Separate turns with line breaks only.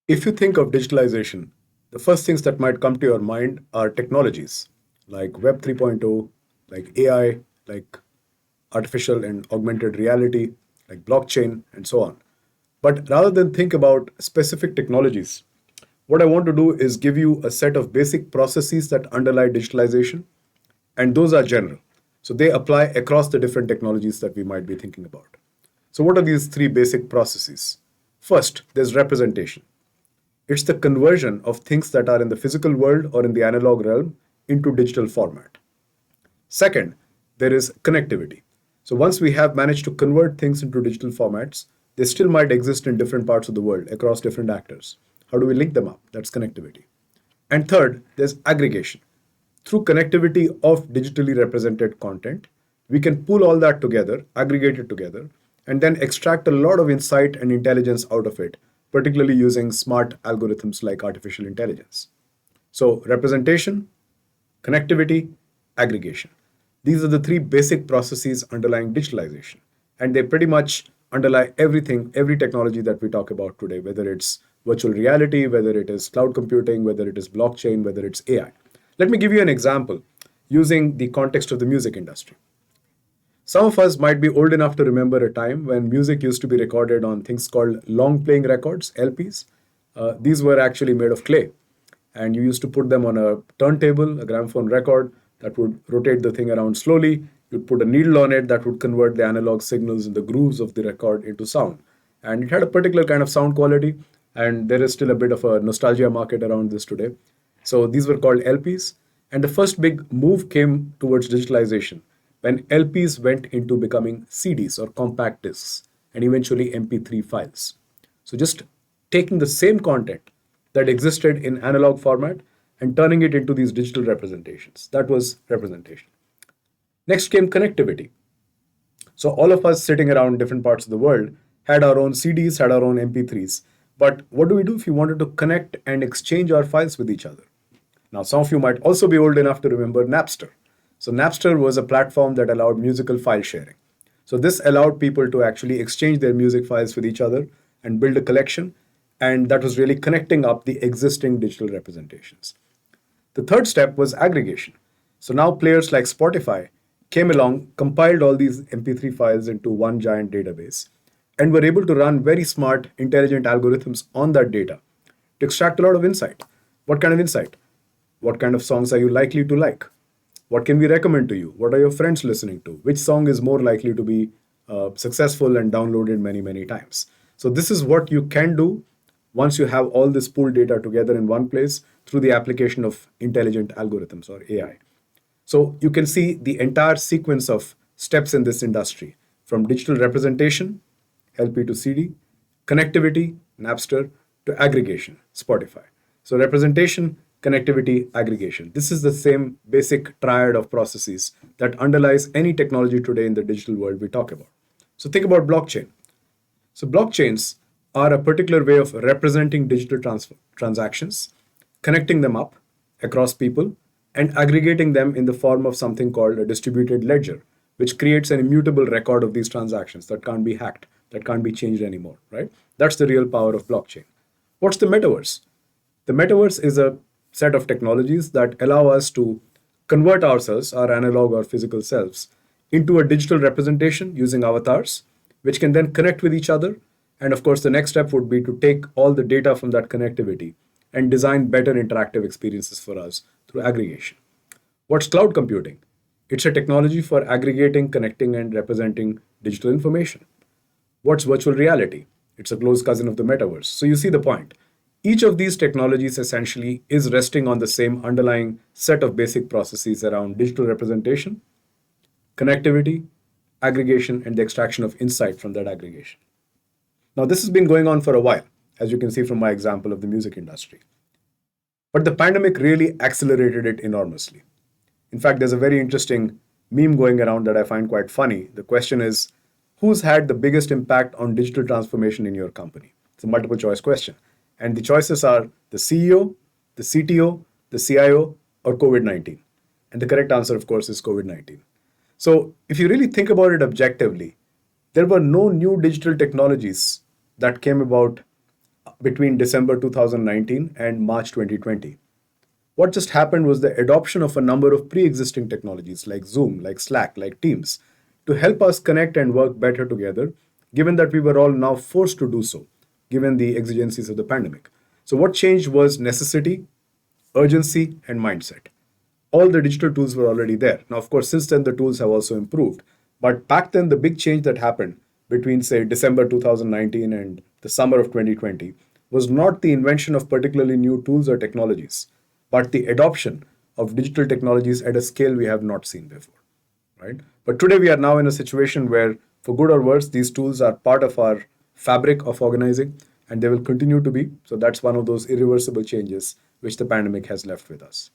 If you think of digitalization, the first things that might come to your mind are technologies like Web 3.0, like AI, like artificial and augmented reality, like blockchain, and so on. But rather than think about specific technologies, what I want to do is give you a set of basic processes that underlie digitalization, and those are general. So they apply across the different technologies that we might be thinking about. So, what are these three basic processes? First, there's representation. It's the conversion of things that are in the physical world or in the analog realm into digital format. Second, there is connectivity. So once we have managed to convert things into digital formats, they still might exist in different parts of the world across different actors. How do we link them up? That's connectivity. And third, there's aggregation. Through connectivity of digitally represented content, we can pull all that together, aggregate it together, and then extract a lot of insight and intelligence out of it, particularly using smart algorithms like artificial intelligence. So, representation, connectivity, aggregation. These are the three basic processes underlying digitalization. And they pretty much underlie everything, every technology that we talk about today, whether it's virtual reality, whether it is cloud computing, whether it is blockchain, whether it's AI. Let me give you an example using the context of the music industry. Some of us might be old enough to remember a time when music used to be recorded on things called long playing records, LPs. These were actually made of clay, and you used to put them on a turntable, a gramophone record that would rotate the thing around slowly. You'd put a needle on it that would convert the analog signals in the grooves of the record into sound. And it had a particular kind of sound quality, and there is still a bit of a nostalgia market around this today. So these were called LPs. And the first big move came towards digitalization when LPs went into becoming CDs or compact discs and eventually MP3 files. So just taking the same content that existed in analog format and turning it into these digital representations. That was representation. Next came connectivity. So all of us sitting around different parts of the world had our own CDs, had our own MP3s. But what do we do if we wanted to connect and exchange our files with each other? Now, some of you might also be old enough to remember Napster. So Napster was a platform that allowed musical file sharing. So this allowed people to actually exchange their music files with each other and build a collection. And that was really connecting up the existing digital representations. The third step was aggregation. So now players like Spotify came along, compiled all these MP3 files into one giant database, and were able to run very smart, intelligent algorithms on that data to extract a lot of insight. What kind of insight? What kind of songs are you likely to like? What can we recommend to you? What are your friends listening to? Which song is more likely to be successful and downloaded many, many times? So, this is what you can do once you have all this pooled data together in one place through the application of intelligent algorithms or AI. So, you can see the entire sequence of steps in this industry from digital representation, LP to CD, connectivity, Napster, to aggregation, Spotify. So, representation, connectivity, aggregation. This is the same basic triad of processes that underlies any technology today in the digital world we talk about. So, think about blockchain. So, blockchains are a particular way of representing digital transactions, connecting them up across people, and aggregating them in the form of something called a distributed ledger, which creates an immutable record of these transactions that can't be hacked, that can't be changed anymore, right? That's the real power of blockchain. What's the metaverse? The metaverse is a set of technologies that allow us to convert ourselves, our analog or physical selves, into a digital representation using avatars, which can then connect with each other. And of course, the next step would be to take all the data from that connectivity and design better interactive experiences for us through aggregation. What's cloud computing? It's a technology for aggregating, connecting, and representing digital information. What's virtual reality? It's a close cousin of the metaverse. So you see the point. Each of these technologies essentially is resting on the same underlying set of basic processes around digital representation, connectivity, aggregation, and the extraction of insight from that aggregation. Now, this has been going on for a while, as you can see from my example of the music industry. But the pandemic really accelerated it enormously. In fact, there's a very interesting meme going around that I find quite funny. The question is, who's had the biggest impact on digital transformation in your company? It's a multiple choice question. And the choices are the CEO, the CTO, the CIO, or COVID 19. And the correct answer, of course, is COVID 19. So, if you really think about it objectively, there were no new digital technologies that came about between December 2019 and March 2020. What just happened was the adoption of a number of pre existing technologies like Zoom, like Slack, like Teams to help us connect and work better together, given that we were all now forced to do so, given the exigencies of the pandemic. So, what changed was necessity, urgency, and mindset. All the digital tools were already there. Now, of course, since then, the tools have also improved. But back then, the big change that happened between, say, December 2019 and the summer of 2020 was not the invention of particularly new tools or technologies, but the adoption of digital technologies at a scale we have not seen before, right? But today we are now in a situation where, for good or worse, these tools are part of our fabric of organizing, and they will continue to be. So that's one of those irreversible changes which the pandemic has left with us.